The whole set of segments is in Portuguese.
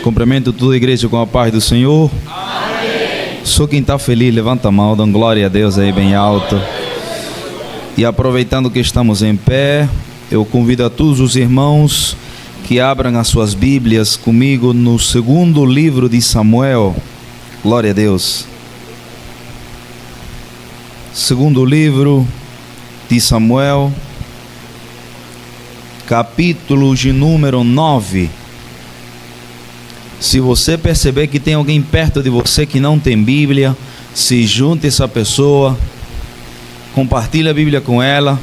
Cumprimento toda a igreja com a paz do Senhor. Amém. Sou quem está feliz, levanta a mão, dando glória a Deus aí bem alto. E aproveitando que estamos em pé, eu convido a todos os irmãos que abram as suas Bíblias comigo no segundo livro de Samuel. Glória a Deus. Segundo livro de Samuel, capítulo de número 9. Se você perceber que tem alguém perto de você que não tem Bíblia, se junte a essa pessoa, compartilhe a Bíblia com ela,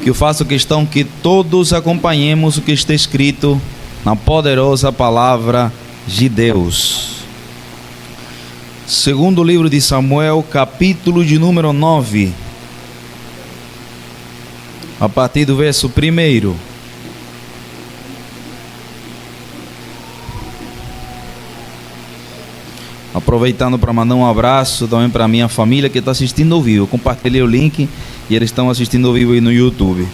que eu faço questão que todos acompanhemos o que está escrito na poderosa palavra de Deus. Segundo livro de Samuel, capítulo de número 9, a partir do verso 1. Aproveitando para mandar um abraço também para a minha família que está assistindo ao vivo. Eu compartilhei o link e eles estão assistindo ao vivo aí no YouTube.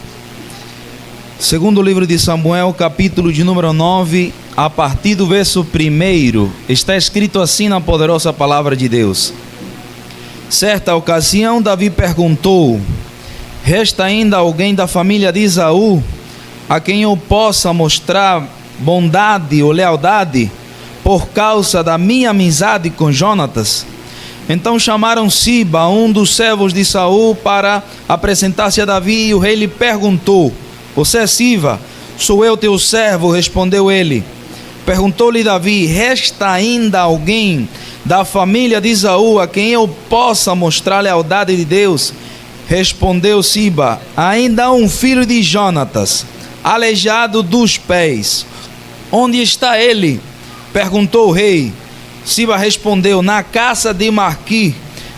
Segundo livro de Samuel, capítulo de número 9, a partir do verso 1, está escrito assim na poderosa palavra de Deus. Certa ocasião, Davi perguntou: resta ainda alguém da família de Esaú a quem eu possa mostrar bondade ou lealdade por causa da minha amizade com Jonatas? Então chamaram Siba, um dos servos de Saul, para apresentar-se a Davi, e o rei lhe perguntou: você é Siba? Sou eu teu servo, respondeu ele. Perguntou-lhe Davi: resta ainda alguém da família de Esaú a quem eu possa mostrar a lealdade de Deus? Respondeu Siba: ainda há um filho de Jonatas, aleijado dos pés. Onde está ele? Perguntou o rei. Siba respondeu: na casa de Marqui,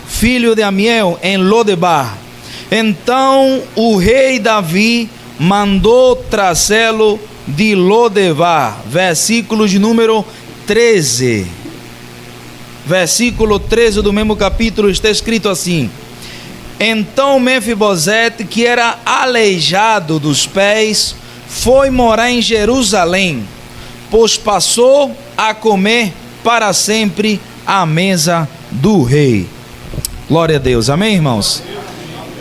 filho de Amiel, em Lodebar. Então o rei Davi mandou trazê-lo de Lodebar. Versículo de número 13. Versículo 13 do mesmo capítulo está escrito assim: então Mefibosete, que era aleijado dos pés, foi morar em Jerusalém, pois passou a comer para sempre à mesa do rei. Glória a Deus, amém, irmãos?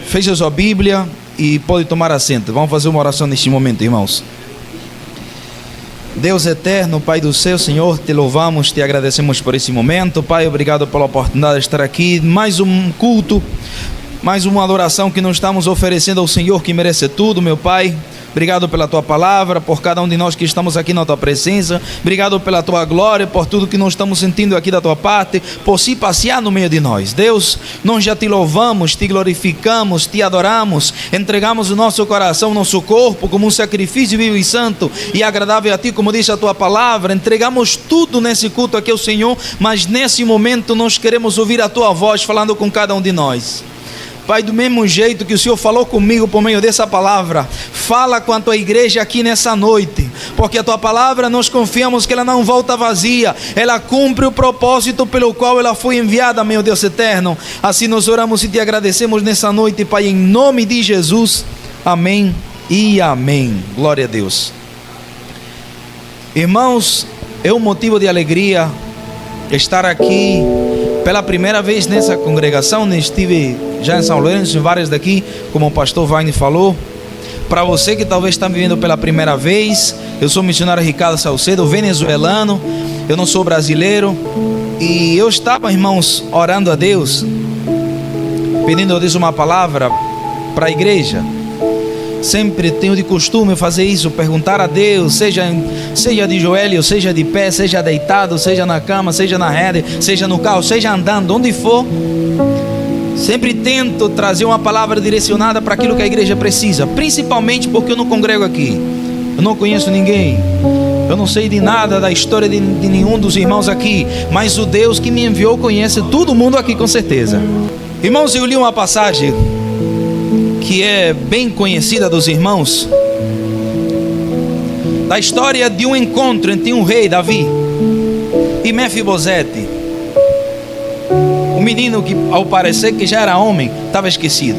Feche a sua Bíblia e pode tomar assento. Vamos fazer uma oração neste momento, irmãos. Deus eterno, Pai do céu, Senhor, te louvamos, te agradecemos por esse momento. Pai, obrigado pela oportunidade de estar aqui, mais um culto, mais uma adoração que nós estamos oferecendo ao Senhor, que merece tudo, meu Pai. Obrigado pela Tua palavra, por cada um de nós que estamos aqui na Tua presença. Obrigado pela Tua glória, por tudo que nós estamos sentindo aqui da Tua parte, por se passear no meio de nós. Deus, nós já Te louvamos, Te glorificamos, Te adoramos, entregamos o nosso coração, o nosso corpo como um sacrifício vivo e santo e agradável a Ti, como diz a Tua palavra. Entregamos tudo nesse culto aqui ao Senhor, mas nesse momento nós queremos ouvir a Tua voz falando com cada um de nós. Pai, do mesmo jeito que o Senhor falou comigo por meio dessa palavra, fala com a Tua igreja aqui nessa noite, porque a Tua palavra nós confiamos que ela não volta vazia, ela cumpre o propósito pelo qual ela foi enviada, meu Deus eterno. Assim nós oramos e Te agradecemos nessa noite, Pai, em nome de Jesus, amém e amém. Glória a Deus. Irmãos, é um motivo de alegria estar aqui pela primeira vez nessa congregação. Estive já em São Lourenço, em várias daqui, como o pastor Wagner falou. Para você que talvez está me vendo pela primeira vez, eu sou o missionário Ricardo Salcedo, venezuelano, eu não sou brasileiro. E eu estava, irmãos, orando a Deus, pedindo a Deus uma palavra para a igreja. Sempre tenho de costume fazer isso, perguntar a Deus, seja de joelho, seja de pé, seja deitado, seja na cama, seja na rede, seja no carro, seja andando, onde for. Sempre tento trazer uma palavra direcionada para aquilo que a igreja precisa, principalmente porque eu não congrego aqui, eu não conheço ninguém, eu não sei de nada da história de nenhum dos irmãos aqui, mas o Deus que me enviou conhece todo mundo aqui com certeza. Irmãos, eu li uma passagem que é bem conhecida dos irmãos, da história de um encontro entre um rei, Davi, e Mefibosete, um menino que ao parecer que já era homem, estava esquecido.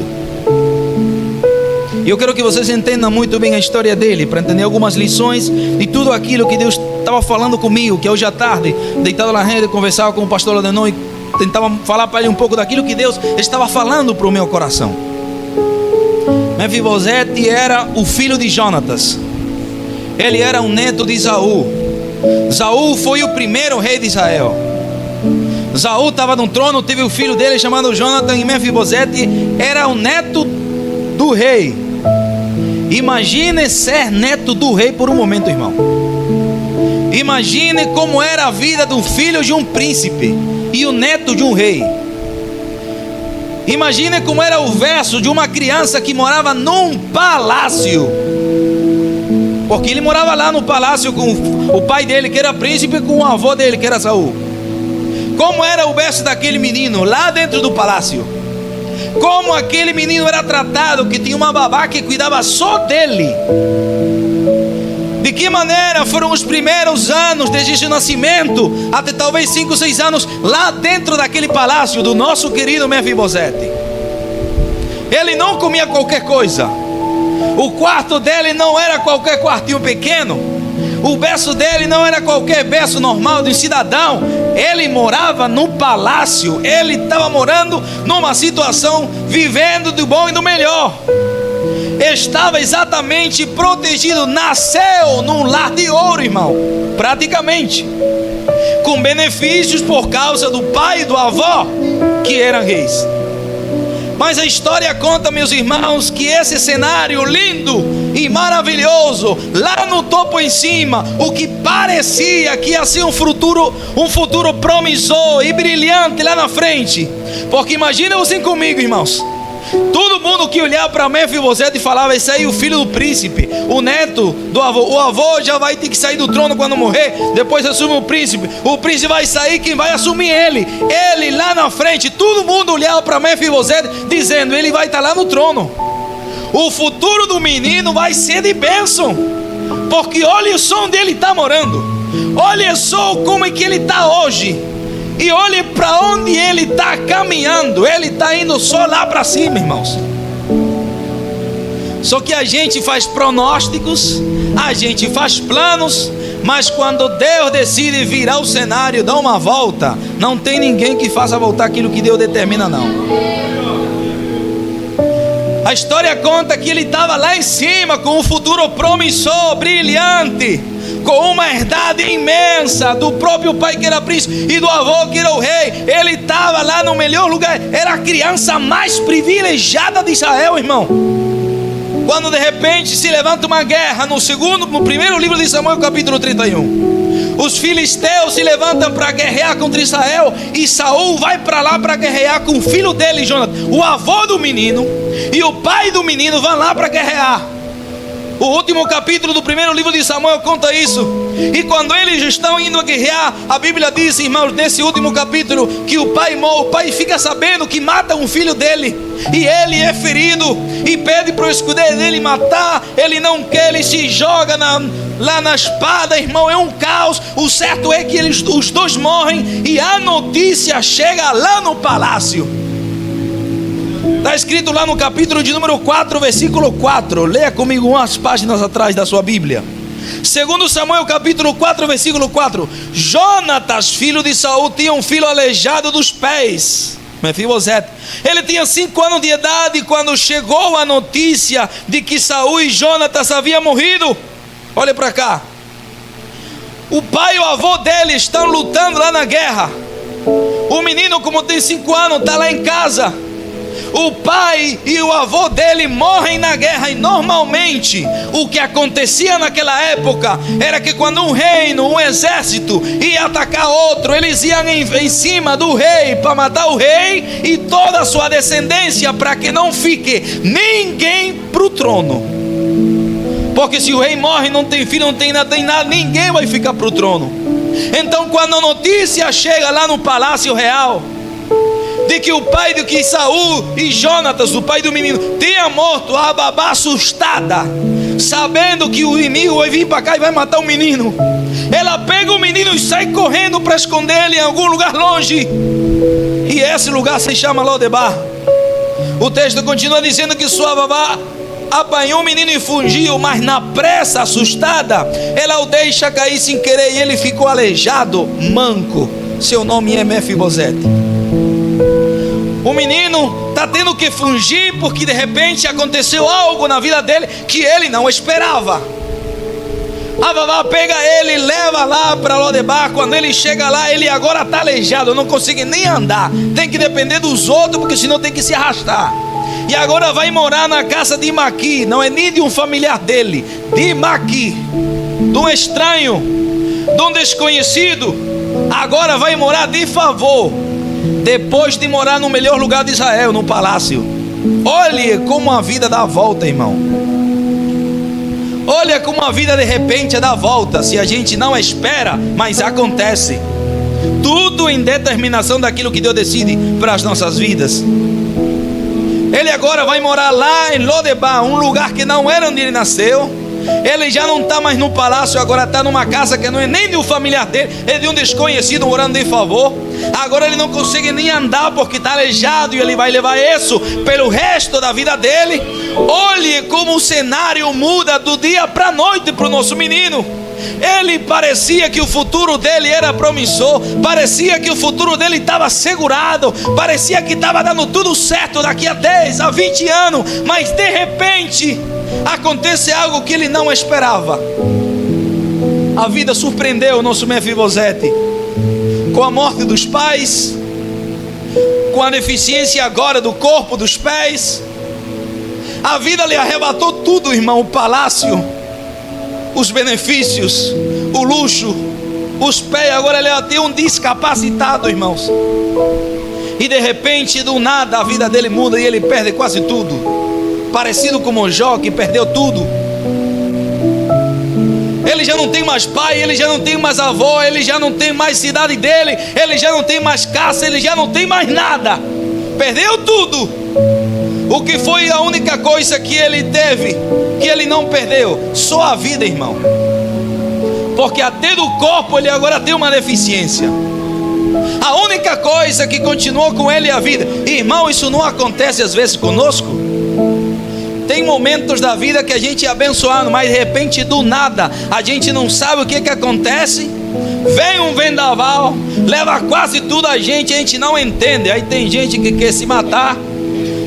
E eu quero que vocês entendam muito bem a história dele, para entender algumas lições de tudo aquilo que Deus estava falando comigo, que hoje à tarde, deitado na rede, conversava com o pastor Adenon e tentava falar para ele um pouco daquilo que Deus estava falando para o meu coração. Mefibosete era o filho de Jonatas. Ele era um neto de Saul. Saul foi o primeiro rei de Israel. Saul estava no trono, teve o filho dele chamado Jonathan, e Mefibosete era o neto do rei. Imagine ser neto do rei por um momento, irmão. Imagine como era a vida do filho de um príncipe e o neto de um rei. Imagine como era o verso de uma criança que morava num palácio, porque ele morava lá no palácio com o pai dele, que era príncipe, com o avô dele, que era Saul. Como era o verso daquele menino lá dentro do palácio? Como aquele menino era tratado, que tinha uma babá que cuidava só dele? De que maneira foram os primeiros anos desde o nascimento até talvez 5, 6 anos lá dentro daquele palácio do nosso querido Mefibosete? Ele não comia qualquer coisa. O quarto dele não era qualquer quartinho pequeno. O berço dele não era qualquer berço normal de um cidadão. Ele morava no palácio. Ele estava morando numa situação, vivendo do bom e do melhor. Estava exatamente protegido. Nasceu num lar de ouro, irmão, praticamente, com benefícios por causa do pai e do avô, que eram reis. Mas a história conta, meus irmãos, que esse cenário lindo e maravilhoso, lá no topo em cima, o que parecia que ia ser um futuro promissor e brilhante lá na frente. Porque imagina você comigo, irmãos, todo mundo que olhava para Mefibosete falava: esse aí é o filho do príncipe, o neto do avô. O avô já vai ter que sair do trono quando morrer, depois assume o príncipe vai sair, quem vai assumir ele lá na frente. Todo mundo olhava para Mefibosete dizendo: ele vai estar lá no trono. O futuro do menino vai ser de bênção, porque olha só onde ele está morando, olha só como é que ele está hoje, e olhe para onde ele está caminhando. Ele está indo só lá para cima, irmãos. Só que a gente faz pronósticos, a gente faz planos, mas quando Deus decide virar o cenário, dar uma volta, não tem ninguém que faça voltar aquilo que Deus determina, não. A história conta que ele estava lá em cima com um futuro promissor, brilhante, com uma herdade imensa do próprio pai, que era príncipe, e do avô, que era o rei. Ele estava lá no melhor lugar, era a criança mais privilegiada de Israel, irmão. Quando de repente se levanta uma guerra, no primeiro livro de Samuel, capítulo 31, os filisteus se levantam para guerrear contra Israel, e Saul vai para lá para guerrear com o filho dele, Jonathan. O avô do menino e o pai do menino vão lá para guerrear. O último capítulo do primeiro livro de Samuel conta isso. E quando eles estão indo a guerrear, a Bíblia diz, irmãos, nesse último capítulo, que o pai fica sabendo que mata um filho dele, e ele é ferido, e pede para o escudeiro dele matar. Ele não quer, ele se joga lá na espada, irmão. É um caos. O certo é que os dois morrem, e a notícia chega lá no palácio. Está escrito lá no capítulo de número 4, versículo 4. Leia comigo umas páginas atrás da sua Bíblia. Segundo Samuel, capítulo 4, versículo 4. Jonatas, filho de Saul, tinha um filho aleijado dos pés, Mefibosete. Ele tinha 5 anos de idade quando chegou a notícia de que Saul e Jonatas haviam morrido. Olha para cá. O pai e o avô dele estão lutando lá na guerra. O menino, como tem 5 anos, está lá em casa. O pai e o avô dele morrem na guerra. E normalmente o que acontecia naquela época era que quando um reino, um exército ia atacar outro, eles iam em cima do rei para matar o rei e toda a sua descendência, para que não fique ninguém para o trono. Porque se o rei morre, não tem filho, não tem nada, ninguém vai ficar para o trono. Então quando a notícia chega lá no palácio real de que o pai de que Saul e Jonatas, o pai do menino, tinha morto, a babá assustada, sabendo que o inimigo vai vir para cá e vai matar o menino, ela pega o menino e sai correndo para esconder ele em algum lugar longe. E esse lugar se chama Lodebar. O texto continua dizendo que sua babá apanhou o menino e fugiu, mas na pressa, assustada, ela o deixa cair sem querer e ele ficou aleijado, manco. Seu nome é Mefibosete. O menino está tendo que fugir porque de repente aconteceu algo na vida dele que ele não esperava. A vovó pega ele e leva lá para Lodebar. Quando ele chega lá, ele agora está aleijado, não consegue nem andar, tem que depender dos outros, porque senão tem que se arrastar. E agora vai morar na casa de Maqui, não é nem de um familiar dele, de Maqui, de um estranho, de um desconhecido. Agora vai morar de favor, depois de morar no melhor lugar de Israel, no palácio. Olhe como a vida dá a volta, irmão. Olha como a vida de repente dá a volta, se a gente não espera, mas acontece. Tudo em determinação daquilo que Deus decide para as nossas vidas. Ele agora vai morar lá em Lodebar, um lugar que não era onde ele nasceu. Ele já não está mais no palácio, agora está numa casa que não é nem de um familiar dele, é de um desconhecido morando de favor. Agora ele não consegue nem andar porque está aleijado, e ele vai levar isso pelo resto da vida dele. Olhe como o cenário muda do dia para a noite para o nosso menino. Ele parecia que o futuro dele era promissor, parecia que o futuro dele estava assegurado, parecia que estava dando tudo certo daqui a 10, a 20 anos, mas de repente acontece algo que ele não esperava. A vida surpreendeu o nosso Mefibosete com a morte dos pais, com a deficiência agora do corpo, dos pés. A vida lhe arrebatou tudo, irmão: o palácio, os benefícios, o luxo, os pés. Agora ele é um discapacitado, irmãos. E de repente, do nada, a vida dele muda e ele perde quase tudo. Parecido com Jó, que perdeu tudo. Ele já não tem mais pai, ele já não tem mais avó, ele já não tem mais cidade dele, ele já não tem mais casa, ele já não tem mais nada. Perdeu tudo. O que foi a única coisa que ele teve, que ele não perdeu? Só a vida, irmão. Porque até do corpo ele agora tem uma deficiência. A única coisa que continuou com ele é a vida. Irmão, isso não acontece às vezes conosco? Tem momentos da vida que a gente é abençoado, mas de repente do nada a gente não sabe o que acontece. Vem um vendaval, leva quase tudo a gente não entende. Aí tem gente que quer se matar,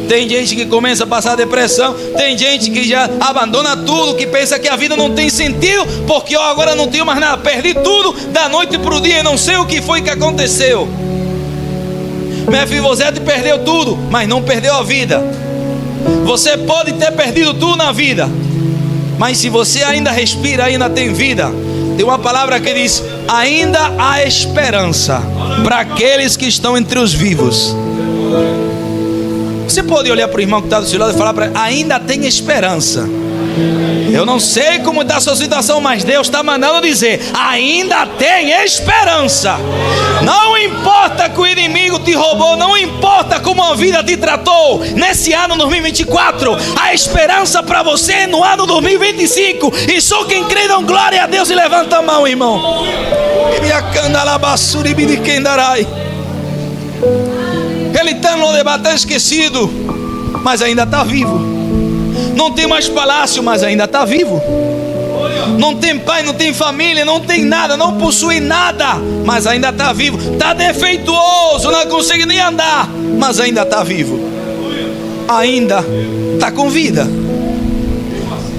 tem gente que começa a passar depressão, tem gente que já abandona tudo, que pensa que a vida não tem sentido, porque eu agora não tenho mais nada, perdi tudo da noite para o dia e não sei o que foi que aconteceu. Mefibosete perdeu tudo, mas não perdeu a vida. Você pode ter perdido tudo na vida, mas se você ainda respira, ainda tem vida. Tem uma palavra que diz: ainda há esperança para aqueles que estão entre os vivos. Você pode olhar para o irmão que está do seu lado e falar para ele: ainda tem esperança. Eu não sei como está a sua situação, mas Deus está mandando dizer: ainda tem esperança. Não importa que o inimigo te roubou, não importa como a vida te tratou nesse ano 2024, a esperança para você no ano 2025. E só quem crê dá glória a Deus e levanta a mão, irmão. Ele está no debate, está esquecido, mas ainda está vivo. Não tem mais palácio, mas ainda está vivo. Não tem pai, não tem família, não tem nada, não possui nada, mas ainda está vivo. Está defeituoso, não consegue nem andar, mas ainda está vivo. Ainda está com vida.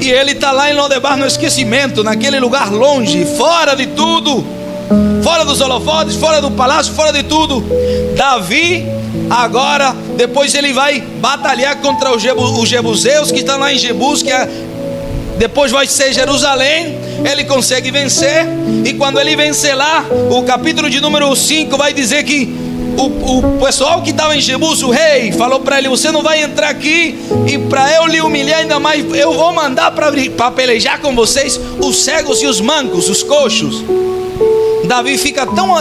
E ele está lá em Lodebar, no esquecimento, naquele lugar longe, fora de tudo, fora dos holofotes, fora do palácio, fora de tudo. Davi agora, depois ele vai batalhar contra os jebuseus que estão lá em Jebus, que depois vai ser Jerusalém. Ele consegue vencer, e quando ele vencer lá, o capítulo de número 5 vai dizer que o pessoal que estava em Jebus, o rei, falou para ele: você não vai entrar aqui, e para eu lhe humilhar ainda mais, eu vou mandar para pelejar com vocês os cegos e os mancos, os coxos. Davi fica tão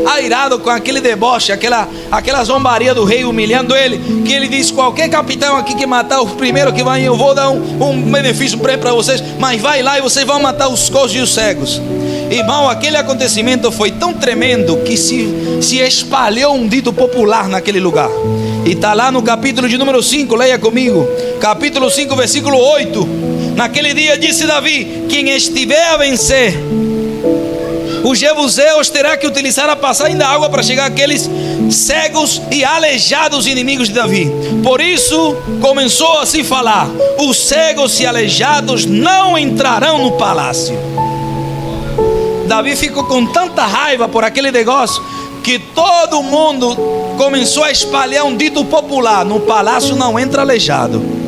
airado com aquele deboche, aquela zombaria do rei humilhando ele, que ele diz: qualquer capitão aqui que matar o primeiro que vai, eu vou dar um benefício para vocês, mas vai lá e vocês vão matar os coxos e os cegos. Irmão, aquele acontecimento foi tão tremendo que se espalhou um dito popular naquele lugar. E está lá no capítulo de número 5, leia comigo. Capítulo 5, versículo 8. Naquele dia disse Davi: quem estiver a vencer os jebuseus terá que utilizar a passagem da água para chegar àqueles cegos e aleijados inimigos de Davi. Por isso começou a se falar: os cegos e aleijados não entrarão no palácio. Davi ficou com tanta raiva por aquele negócio que todo mundo começou a espalhar um dito popular: no palácio não entra aleijado.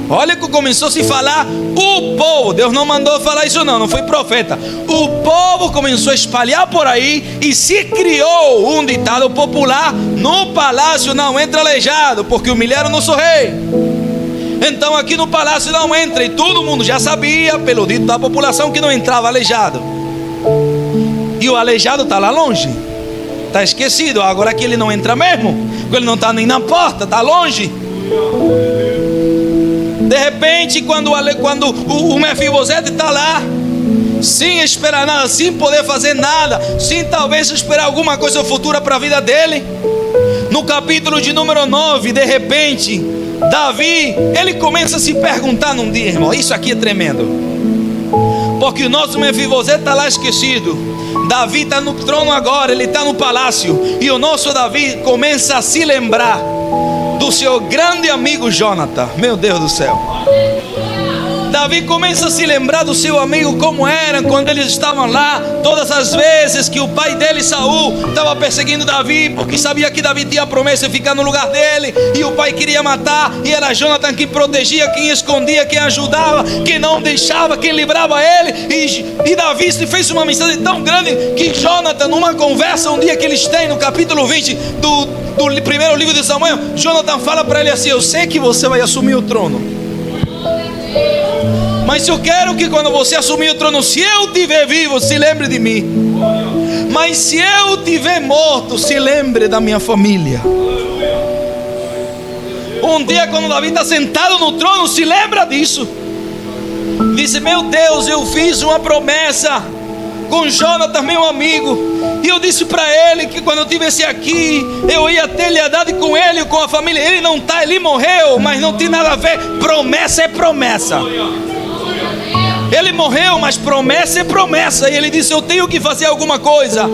Olha que começou a se falar, o povo, Deus não mandou falar isso não foi profeta. O povo começou a espalhar por aí e se criou um ditado popular: no palácio não entra aleijado, porque humilharam nosso rei. Então aqui no palácio não entra, e todo mundo já sabia, pelo dito da população, que não entrava aleijado. E o aleijado está lá longe, está esquecido. Agora que ele não entra mesmo, ele não está nem na porta, está longe. De repente, quando o Mefibosete está lá, sem esperar nada, sem poder fazer nada, sem talvez esperar alguma coisa futura para a vida dele, no capítulo de número 9, de repente, Davi, ele começa a se perguntar num dia, irmão, isso aqui é tremendo, porque o nosso Mefibosete está lá esquecido. Davi está no trono agora, ele está no palácio, e o nosso Davi começa a se lembrar do seu grande amigo Jonathan. Meu Deus do céu, Davi começa a se lembrar do seu amigo, como era quando eles estavam lá, todas as vezes que o pai dele, Saul, estava perseguindo Davi, porque sabia que Davi tinha a promessa de ficar no lugar dele, e o pai queria matar, e era Jonathan quem protegia, quem escondia, quem ajudava, quem não deixava, quem livrava ele. E Davi se fez uma mensagem tão grande que Jonathan, numa conversa um dia que eles têm no capítulo 20 do primeiro livro de Samuel, Jonathan fala para ele assim: eu sei que você vai assumir o trono, mas eu quero que quando você assumir o trono, se eu estiver vivo, se lembre de mim. Mas se eu estiver morto, se lembre da minha família. Um dia quando Davi está sentado no trono, se lembra disso. Disse: meu Deus, eu fiz uma promessa com Jonathan, meu amigo, e eu disse para ele que quando eu estivesse aqui, eu ia ter lealdade com ele e com a família. Ele não está, ele morreu, mas não tem nada a ver. Promessa é promessa. Ele morreu, mas promessa é promessa. E ele disse: eu tenho que fazer alguma coisa.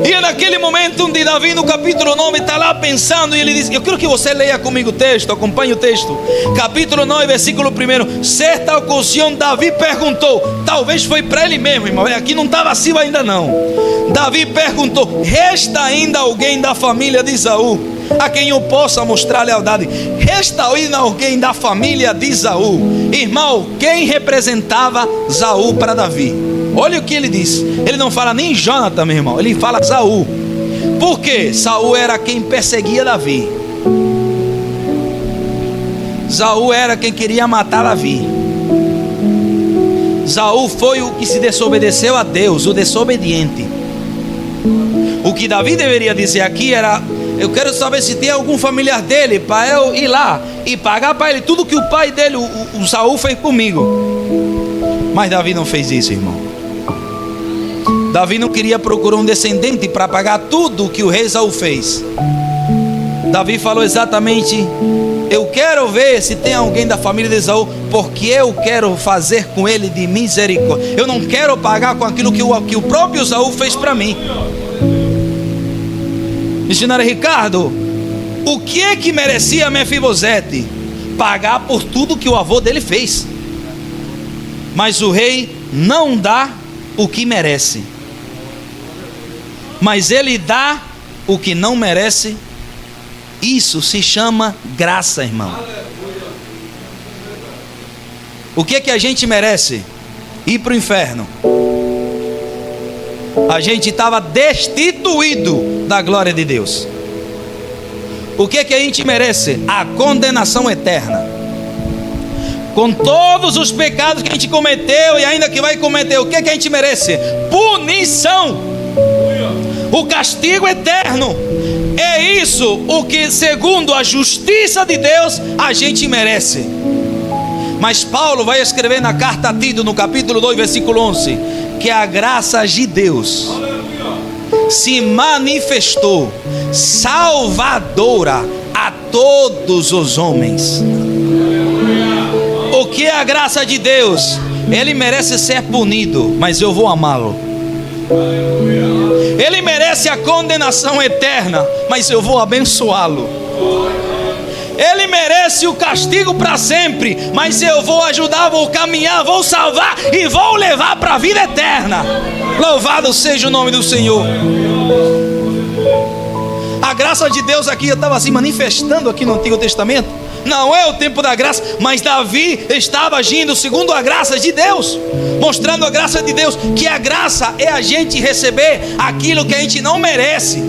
E é naquele momento onde Davi, no capítulo 9, está lá pensando, e ele diz: eu quero que você leia comigo o texto, acompanhe o texto. Capítulo 9, versículo 1. Certa ocasião Davi perguntou, talvez foi para ele mesmo, irmão, aqui não está vazio ainda não. Davi perguntou: resta ainda alguém da família de Saul a quem eu possa mostrar lealdade? Resta ainda alguém da família de Saul? Irmão, quem representava Saul para Davi? Olha o que ele diz. Ele não fala nem Jonathan, meu irmão, ele fala Saul. Por quê? Saul era quem perseguia Davi. Saul era quem queria matar Davi. Saul foi o que se desobedeceu a Deus, o desobediente. O que Davi deveria dizer aqui era: eu quero saber se tem algum familiar dele para eu ir lá e pagar para ele tudo que o pai dele, o Saul, fez comigo. Mas Davi não fez isso, irmão. Davi não queria procurar um descendente para pagar tudo o que o rei Saul fez. Davi falou exatamente: eu quero ver se tem alguém da família de Saul, porque eu quero fazer com ele de misericórdia. Eu não quero pagar com aquilo que o próprio Saul fez para mim. Missionário Ricardo, o que é que merecia Mefibosete? Pagar por tudo que o avô dele fez. Mas o rei não dá o que merece, mas ele dá o que não merece. Isso se chama graça, irmão. O que é que a gente merece? Ir para o inferno. A gente estava destituído da glória de Deus. O que é que a gente merece? A condenação eterna. Com todos os pecados que a gente cometeu e ainda que vai cometer, o que é que a gente merece? Punição. O castigo eterno. É isso o que, segundo a justiça de Deus, a gente merece. Mas Paulo vai escrever na carta a Tito, no capítulo 2, versículo 11, que a graça de Deus se manifestou salvadora a todos os homens. O que é a graça de Deus? Ele merece ser punido, mas eu vou amá-lo. Ele merece a condenação eterna, mas eu vou abençoá-lo. Ele merece o castigo para sempre, mas eu vou ajudar, vou caminhar, vou salvar e vou levar para a vida eterna. Louvado seja o nome do Senhor. A graça de Deus aqui estava se manifestando aqui no Antigo Testamento. Não é o tempo da graça, mas Davi estava agindo segundo a graça de Deus, mostrando a graça de Deus, que a graça é a gente receber aquilo que a gente não merece.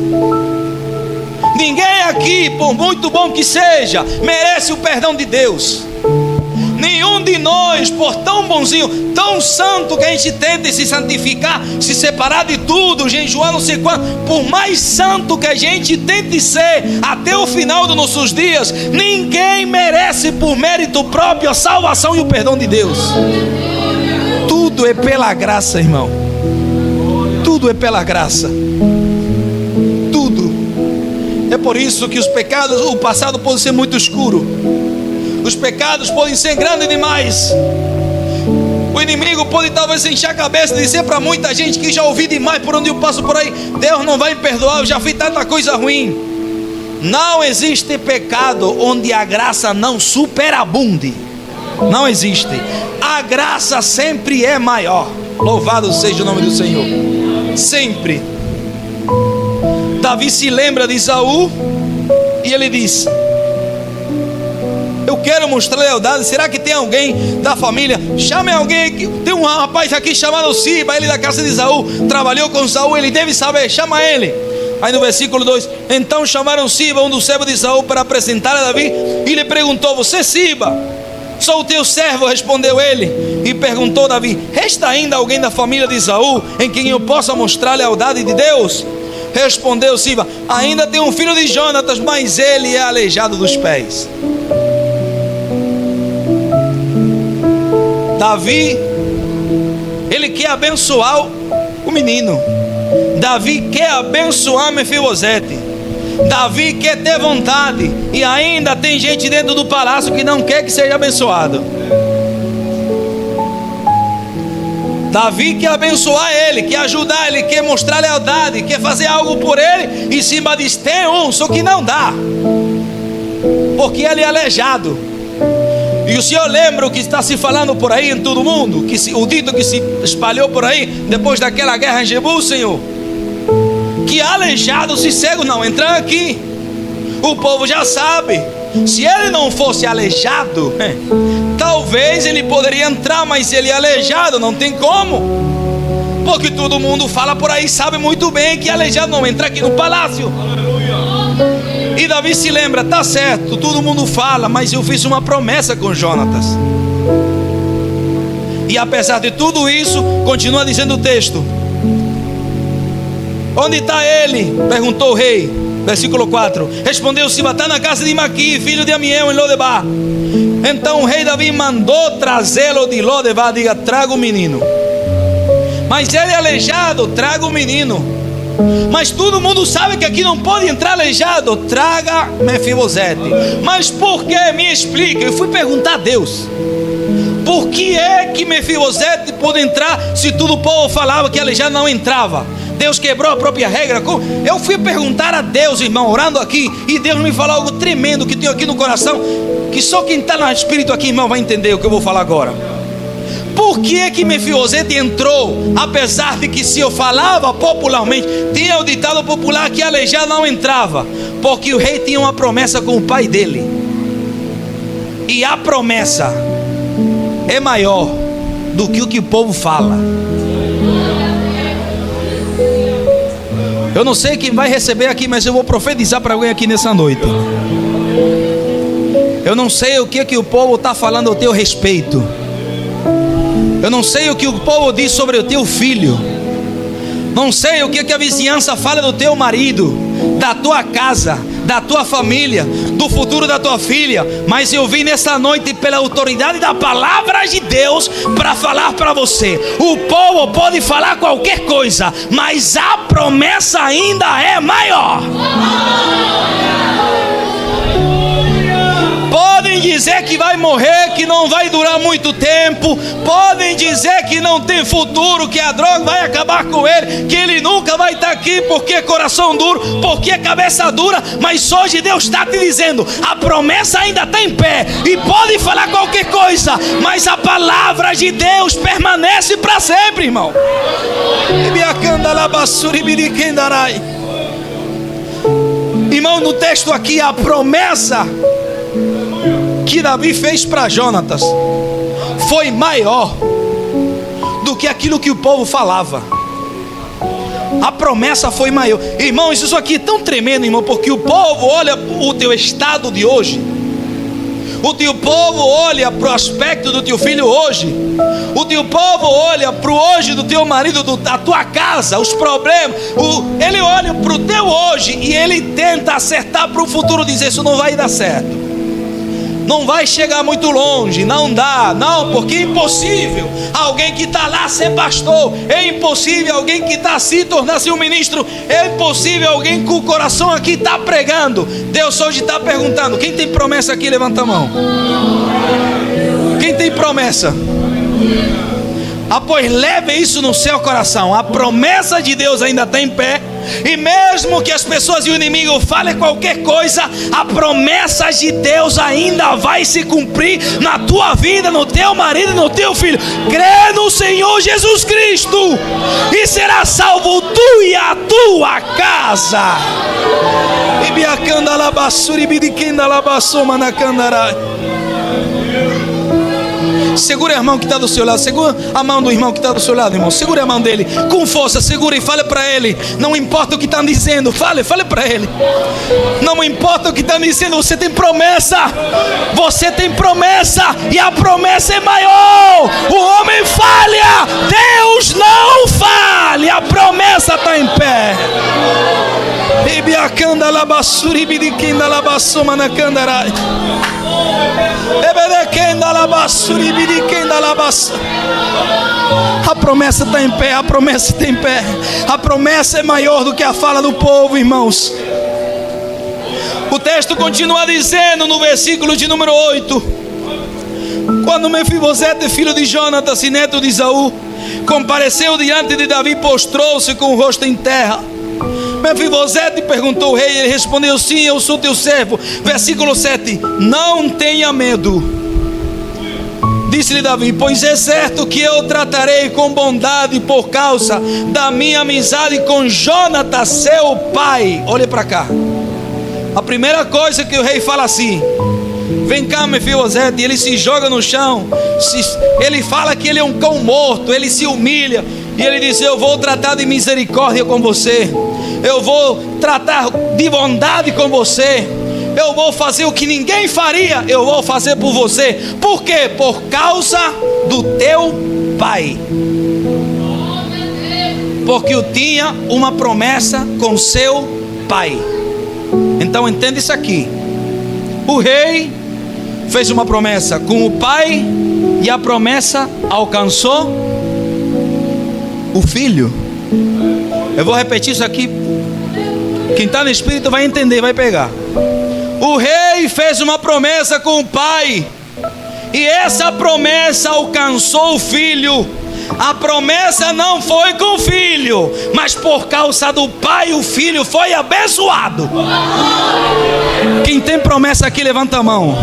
Ninguém aqui, por muito bom que seja, merece o perdão de Deus. Nenhum de nós, por tão bonzinho, tão santo que a gente tente se santificar, se separar de tudo, jejuar não sei quanto, por mais santo que a gente tente ser até o final dos nossos dias, ninguém merece por mérito próprio a salvação e o perdão de Deus. Tudo é pela graça, irmão. Tudo é pela graça. Tudo. É por isso que os pecados, o passado pode ser muito escuro. Os pecados podem ser grandes demais. O inimigo pode talvez encher a cabeça e dizer para muita gente que já ouvi demais por onde eu passo por aí: Deus não vai me perdoar, eu já fiz tanta coisa ruim. Não existe pecado onde a graça não superabunde. Não existe. A graça sempre é maior. Louvado seja o nome do Senhor. Sempre. Davi se lembra de Saul e ele diz: eu quero mostrar lealdade. Será que tem alguém da família? Chame alguém aqui. Tem um rapaz aqui chamado Siba, ele da casa de Saul, trabalhou com Saul, ele deve saber, chama ele. Aí no versículo 2, então chamaram Siba, um dos servos de Saul, para apresentar a Davi, e lhe perguntou: você, Siba? Sou o teu servo, respondeu ele. E perguntou Davi: resta ainda alguém da família de Saul em quem eu possa mostrar a lealdade de Deus? Respondeu Siba: ainda tem um filho de Jonatas, mas ele é aleijado dos pés. Davi, ele quer abençoar o menino. Davi quer abençoar Mefibosete. Davi quer ter vontade. E ainda tem gente dentro do palácio que não quer que seja abençoado. Davi quer abençoar ele, quer ajudar ele, quer mostrar lealdade, quer fazer algo por ele. E Simba diz: tem um, só que não dá, porque ele é aleijado. E o senhor lembra o que está se falando por aí em todo mundo? O dito que se espalhou por aí depois daquela guerra em Jebu, Senhor? Que aleijados e cegos não entram aqui. O povo já sabe. Se ele não fosse aleijado, talvez ele poderia entrar, mas ele é aleijado, não tem como. Porque todo mundo fala por aí, sabe muito bem que aleijado não entra aqui no palácio. E Davi se lembra: tá certo, todo mundo fala, mas eu fiz uma promessa com Jonatas. E apesar de tudo isso, continua dizendo o texto: onde está ele? Perguntou o rei. Versículo 4. Respondeu Siba: está na casa de Maqui, filho de Amiel, em Lodebar. Então o rei Davi mandou trazê-lo de Lodebar. Diga: traga o menino. Mas ele é aleijado, traga o menino. Mas todo mundo sabe que aqui não pode entrar aleijado. Traga Mefibosete. Mas por que? Me explica. Eu fui perguntar a Deus: por que é que Mefibosete pode entrar se todo o povo falava que aleijado não entrava? Deus quebrou a própria regra? Eu fui perguntar a Deus, irmão, orando aqui, e Deus me falou algo tremendo que tenho aqui no coração, que só quem está no espírito aqui, irmão, vai entender o que eu vou falar agora. Por que é que Mefibosete entrou? Apesar de que, se eu falava popularmente, tinha o ditado popular que aleijado não entrava. Porque o rei tinha uma promessa com o pai dele. E a promessa é maior do que o que o povo fala. Eu não sei quem vai receber aqui, mas eu vou profetizar para alguém aqui nessa noite. Eu não sei o que o povo está falando ao teu respeito. Eu não sei o que o povo diz sobre o teu filho. Não sei o que a vizinhança fala do teu marido, da tua casa, da tua família, do futuro da tua filha. Mas eu vim nessa noite pela autoridade da palavra de Deus para falar para você: o povo pode falar qualquer coisa, mas a promessa ainda é maior. Podem dizer que vai morrer, que não vai durar muito tempo. Podem dizer que não tem futuro, que a droga vai acabar com ele, que ele nunca vai estar aqui porque coração duro, porque cabeça dura. Mas hoje Deus está te dizendo: a promessa ainda está em pé. E pode falar qualquer coisa, mas a palavra de Deus permanece para sempre, irmão. Irmão, no texto aqui, a promessa que Davi fez para Jonatas foi maior do que aquilo que o povo falava. A promessa foi maior. Irmãos, isso aqui é tão tremendo, irmão, porque o povo olha o teu estado de hoje, o teu povo olha para o aspecto do teu filho hoje, o teu povo olha para o hoje do teu marido, da tua casa, os problemas. Ele olha para o teu hoje e ele tenta acertar para o futuro, dizer: isso não vai dar certo, não vai chegar muito longe, não dá, não, porque é impossível alguém que está lá ser pastor, é impossível alguém que está assim tornar-se um ministro, é impossível alguém com o coração aqui está pregando. Deus hoje está perguntando: quem tem promessa aqui? Levanta a mão. Quem tem promessa? Pois leve isso no seu coração. A promessa de Deus ainda está em pé. E mesmo que as pessoas e o inimigo falem qualquer coisa, a promessa de Deus ainda vai se cumprir na tua vida, no teu marido, no teu filho. Crê no Senhor Jesus Cristo e será salvo tu e a tua casa. Segura a irmão que está do seu lado. Segura a mão do irmão que está do seu lado, irmão. Segura a mão dele com força. Segura e fale para ele. Não importa o que estão dizendo. Fale para ele. Não importa o que estão dizendo. Você tem promessa. Você tem promessa. E a promessa é maior. O homem falha, Deus não falha. A promessa está em pé. A promessa está em pé, a promessa está em pé. A promessa é maior do que a fala do povo, irmãos. O texto continua dizendo no versículo de número 8: quando Mefibosete, filho de Jonatas e neto de Isaú, compareceu diante de Davi, postrou-se com o rosto em terra. Mefibosete perguntou ao rei, ele respondeu: sim, eu sou teu servo. Versículo 7: não tenha medo. Disse-lhe Davi: pois é certo que eu tratarei com bondade por causa da minha amizade com Jonatas, seu pai. Olha para cá. A primeira coisa que o rei fala assim: vem cá, Mefibosete. Ele se joga no chão, ele fala que ele é um cão morto, ele se humilha e ele diz: eu vou tratar de misericórdia com você, eu vou tratar de bondade com você, eu vou fazer o que ninguém faria, eu vou fazer por você. Por quê? Por causa do teu pai, porque eu tinha uma promessa com seu pai. Então entenda isso aqui: o rei fez uma promessa com o pai e a promessa alcançou o filho. Eu vou repetir isso aqui, quem está no espírito vai entender, vai pegar. O rei fez uma promessa com o pai e essa promessa alcançou o filho. A promessa não foi com o filho, mas por causa do pai o filho foi abençoado. Quem tem promessa aqui, levanta a mão.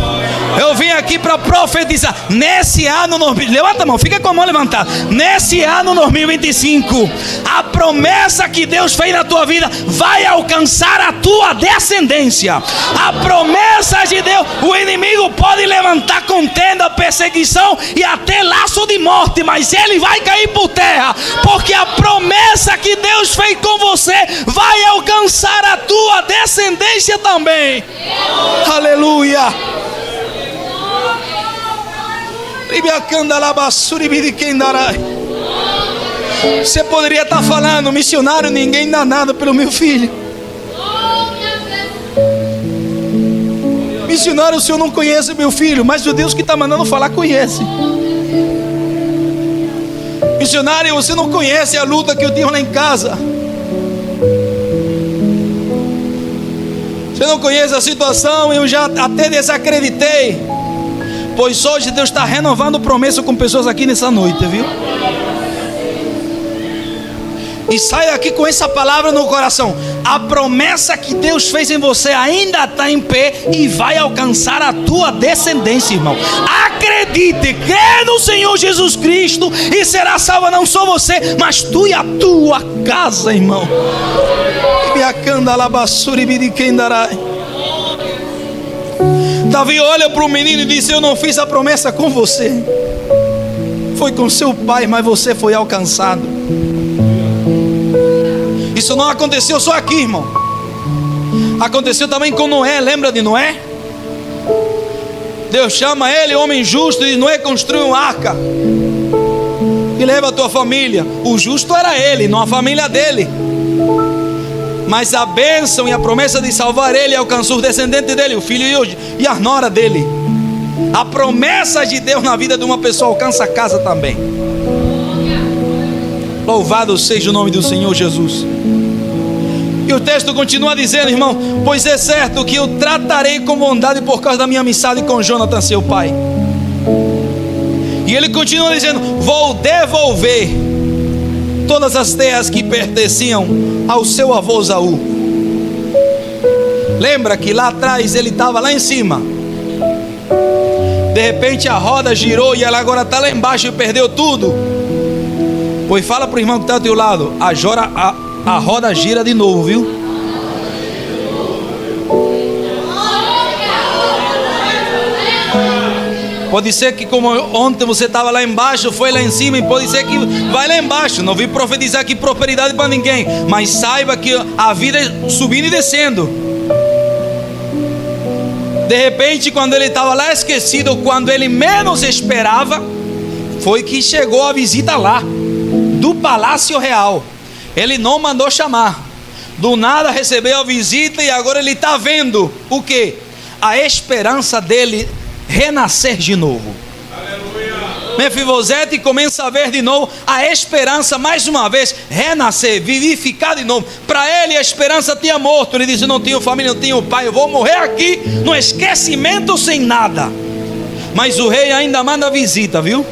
Eu vim aqui para profetizar. Nesse ano, levanta a mão, fica com a mão levantada. Nesse ano 2025, a promessa que Deus fez na tua vida vai alcançar a tua descendência. A promessa de Deus, o inimigo pode levantar contenda, perseguição e até laço de morte, mas ele vai cair por terra, porque a promessa que Deus fez com você vai alcançar a tua descendência também. Aleluia. Você poderia estar falando: missionário, ninguém dá nada pelo meu filho. Missionário, o senhor não conhece meu filho, mas o Deus que está mandando falar conhece. Missionário, você não conhece a luta que eu tenho lá em casa. Você não conhece a situação, eu já até desacreditei. Pois hoje Deus está renovando promessa com pessoas aqui nessa noite, viu? E sai daqui com essa palavra no coração. A promessa que Deus fez em você ainda está em pé e vai alcançar a tua descendência, irmão. Acredite, crê no Senhor Jesus Cristo e será salva não só você, mas tu e a tua casa, irmão. Davi olha para o menino e diz: eu não fiz a promessa com você, foi com seu pai, mas você foi alcançado. Isso não aconteceu só aqui, irmão. Aconteceu também com Noé. Lembra de Noé? Deus chama ele, homem justo, e Noé construiu uma arca e leva a tua família. O justo era ele, não a família dele. Mas a bênção e a promessa de salvar ele alcançou os descendentes dele, o filho e a nora dele. A promessa de Deus na vida de uma pessoa alcança a casa também. Louvado seja o nome do Senhor Jesus. E o texto continua dizendo, irmão: pois é certo que eu tratarei com bondade por causa da minha amizade com Jonathan, seu pai. E ele continua dizendo: vou devolver todas as terras que pertenciam ao seu avô Esaú. Lembra que lá atrás ele estava lá em cima. De repente a roda girou e ela agora está lá embaixo e perdeu tudo. Pois fala para o irmão que está ao teu lado: a roda gira de novo, viu? Pode ser que como ontem você estava lá embaixo, foi lá em cima, e pode ser que vai lá embaixo. Não vim profetizar aqui prosperidade para ninguém, mas saiba que a vida é subindo e descendo. De repente, quando ele estava lá esquecido, quando ele menos esperava, foi que chegou a visita lá, do Palácio Real. Ele não mandou chamar, do nada recebeu a visita, e agora ele está vendo o que? A esperança dele renascer de novo. Mefibosete começa a ver de novo a esperança mais uma vez renascer, vivificar de novo. Para ele a esperança tinha morto. Ele disse: não tenho família, não tenho pai, eu vou morrer aqui no esquecimento sem nada. Mas o rei ainda manda visita, viu?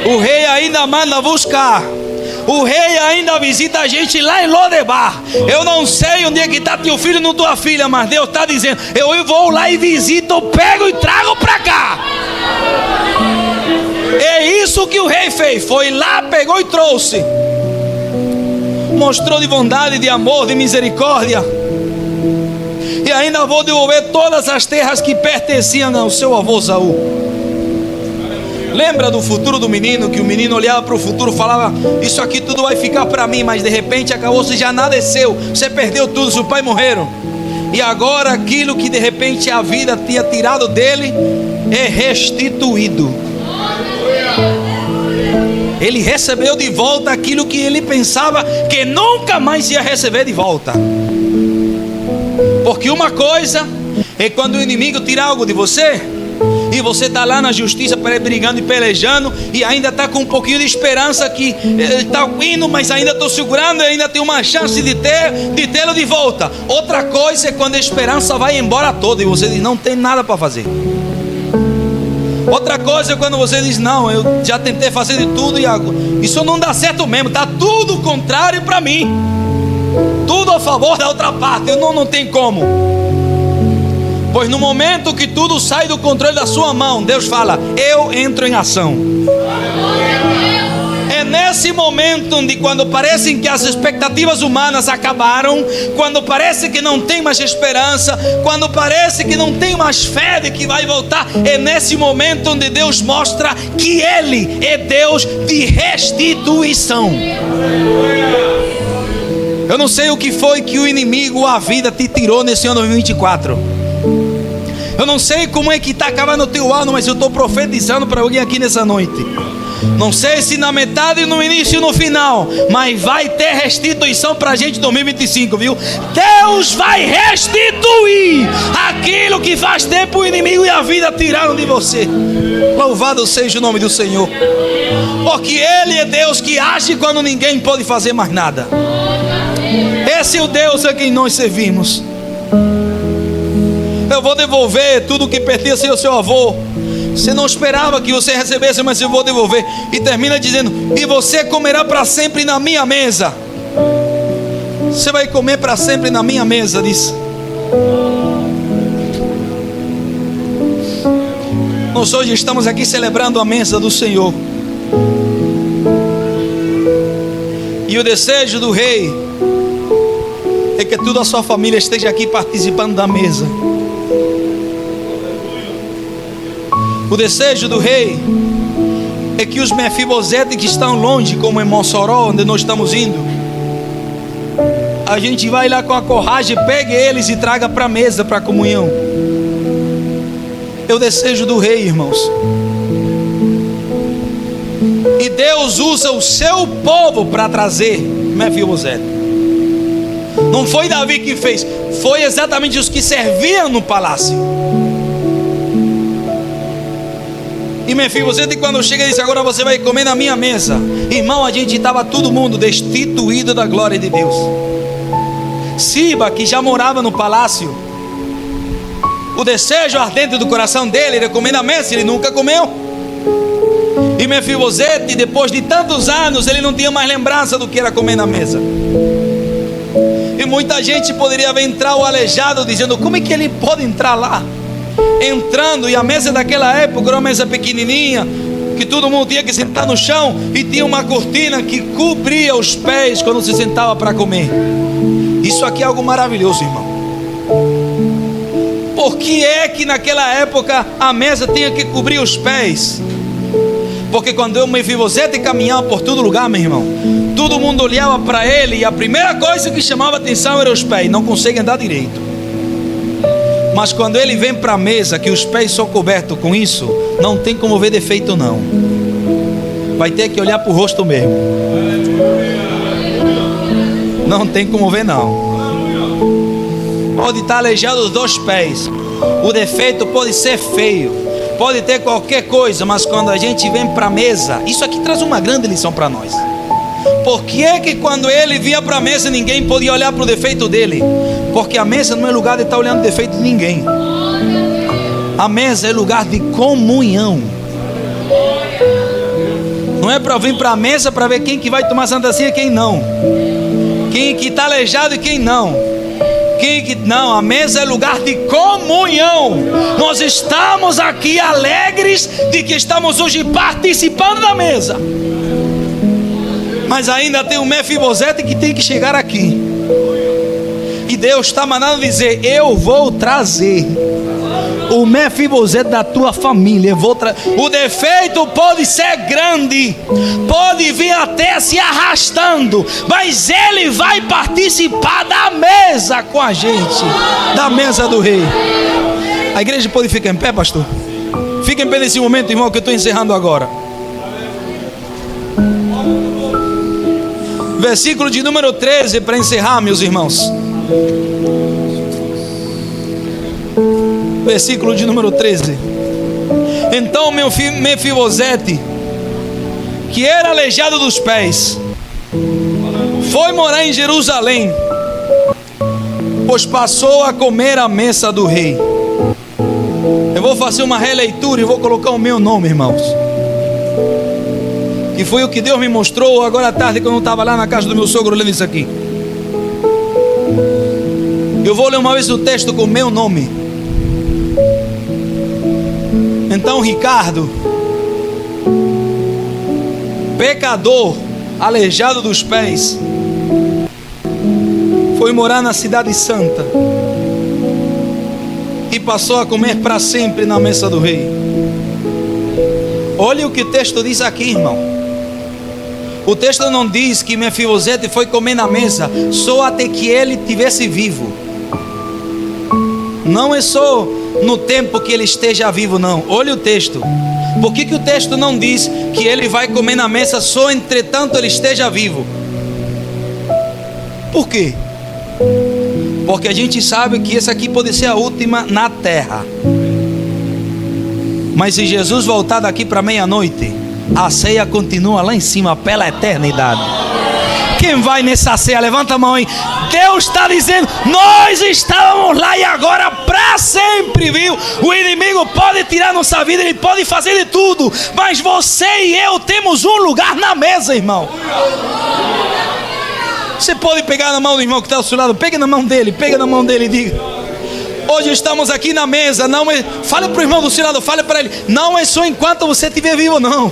O rei ainda manda buscar. O rei ainda visita a gente lá em Lodebar. Eu não sei onde é que está teu filho ou tua filha, mas Deus está dizendo: eu vou lá e visito, eu pego e trago para cá. É isso que o rei fez. Foi lá, pegou e trouxe. Mostrou de bondade, de amor, de misericórdia. E ainda vou devolver todas as terras que pertenciam ao seu avô Esaú. Lembra do futuro do menino, que o menino olhava para o futuro, falava: isso aqui tudo vai ficar para mim, mas de repente acabou, você já nada é seu, você perdeu tudo, seu pai morreram, e agora aquilo que de repente a vida tinha tirado dele é restituído. Ele recebeu de volta aquilo que ele pensava que nunca mais ia receber de volta. Porque uma coisa é quando o inimigo tira algo de você, e você está lá na justiça brigando e pelejando, e ainda está com um pouquinho de esperança que está indo, mas ainda estou segurando, ainda tem uma chance de tê-lo de volta. Outra coisa é quando a esperança vai embora toda e você diz: não tem nada para fazer. Outra coisa é quando você diz: não, eu já tentei fazer de tudo e isso não dá certo mesmo, está tudo contrário para mim, tudo a favor da outra parte, eu não tem como. Pois no momento que tudo sai do controle da sua mão, Deus fala: eu entro em ação. É nesse momento onde, quando parece que as expectativas humanas acabaram, quando parece que não tem mais esperança, quando parece que não tem mais fé de que vai voltar, é nesse momento onde Deus mostra que Ele é Deus de restituição. Eu não sei o que foi que o inimigo, a vida, te tirou nesse ano 2024. Eu não sei como é que está acabando o teu ano, mas eu estou profetizando para alguém aqui nessa noite. Não sei se na metade, no início e no final, mas vai ter restituição para a gente em 2025, viu? Deus vai restituir aquilo que faz tempo o inimigo e a vida tiraram de você. Louvado seja o nome do Senhor. Porque Ele é Deus que age quando ninguém pode fazer mais nada. Esse é o Deus a quem nós servimos. Eu vou devolver tudo que pertence ao seu avô. Você não esperava que você recebesse, mas eu vou devolver. E termina dizendo: e você comerá para sempre na minha mesa. Você vai comer para sempre na minha mesa, diz. Nós hoje estamos aqui celebrando a mesa do Senhor. E o desejo do rei é que toda a sua família esteja aqui participando da mesa. O desejo do rei é que os Mefibosete que estão longe, como em Mossoró, onde nós estamos indo, a gente vai lá com a coragem, pegue eles e traga para a mesa, para a comunhão. É o desejo do rei, irmãos. E Deus usa o seu povo para trazer Mefibosete. Não foi Davi que fez, foi exatamente os que serviam no palácio. E Mefibosete, quando chega, disse: agora você vai comer na minha mesa. Irmão, a gente estava todo mundo destituído da glória de Deus. Siba, que já morava no palácio, o desejo ardente do coração dele era comer na mesa. Ele nunca comeu. E Mefibosete, depois de tantos anos, ele não tinha mais lembrança do que era comer na mesa. E muita gente poderia ver entrar o aleijado, dizendo: como é que ele pode entrar lá? Entrando, e a mesa daquela época era uma mesa pequenininha, que todo mundo tinha que sentar no chão, e tinha uma cortina que cobria os pés quando se sentava para comer. Isso aqui é algo maravilhoso, irmão. Por que é que naquela época a mesa tinha que cobrir os pés? Porque quando eu Mefibosete caminhava por todo lugar, meu irmão, todo mundo olhava para ele, e a primeira coisa que chamava atenção era os pés. Não consegue andar direito. Mas quando ele vem para a mesa, que os pés são cobertos com isso, não tem como ver defeito não. Vai ter que olhar para o rosto mesmo. Não tem como ver não. Pode estar aleijado dos dois pés. O defeito pode ser feio, pode ter qualquer coisa, mas quando a gente vem para a mesa, isso aqui traz uma grande lição para nós. Por que é que quando ele vinha para a mesa ninguém podia olhar para o defeito dele? Porque a mesa não é lugar de estar olhando o defeito de ninguém. A mesa é lugar de comunhão. Não é para vir para a mesa para ver quem que vai tomar Santa Ceia e quem não, quem que está aleijado e quem não. Não, a mesa é lugar de comunhão. Nós estamos aqui alegres de que estamos hoje participando da mesa. Mas ainda tem o Mefibosete que tem que chegar aqui. E Deus está mandando dizer: eu vou trazer o Mefibosete da tua família. O defeito pode ser grande, pode vir até se arrastando, mas ele vai participar da mesa com a gente, da mesa do rei. A igreja pode ficar em pé, pastor? Fica em pé nesse momento, irmão, que eu estou encerrando agora. Versículo de número 13, para encerrar, meus irmãos. Versículo de número 13. Então meu filho Mefibosete, que era aleijado dos pés, foi morar em Jerusalém, pois passou a comer à mesa do rei. Eu vou fazer uma releitura e vou colocar o meu nome, irmãos, que foi o que Deus me mostrou agora à tarde, quando eu estava lá na casa do meu sogro lendo isso aqui. Eu vou ler uma vez o texto com o meu nome. Então Ricardo, pecador, aleijado dos pés, foi morar na cidade santa e passou a comer para sempre na mesa do rei. Olha o que o texto diz aqui, irmão. O texto não diz que Mefibosete foi comer na mesa só até que ele estivesse vivo. Não é só no tempo que ele esteja vivo, não. Olha o texto. Por que o texto não diz que ele vai comer na mesa só entretanto ele esteja vivo? Por quê? Porque a gente sabe que essa aqui pode ser a última na terra. Mas se Jesus voltar daqui para meia-noite, a ceia continua lá em cima pela eternidade. Quem vai nessa ceia? Levanta a mão aí. Deus está dizendo: nós estávamos lá e agora para sempre, viu? O inimigo pode tirar nossa vida, ele pode fazer de tudo, mas você e eu temos um lugar na mesa, irmão. Você pode pegar na mão do irmão que está ao seu lado. Pega na mão dele e diga: hoje estamos aqui na mesa. Não é... Fale para o irmão do seu lado, fale para ele: não é só enquanto você estiver vivo, não.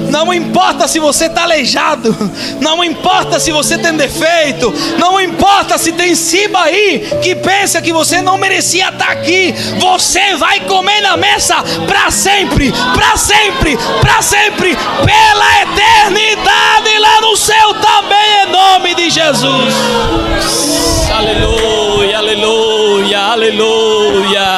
Não importa se você está aleijado, não importa se você tem defeito, não importa se tem cima aí que pensa que você não merecia estar aqui. Você vai comer na mesa para sempre, para sempre, para sempre, pela eternidade lá no céu também, em nome de Jesus. Aleluia, aleluia, aleluia.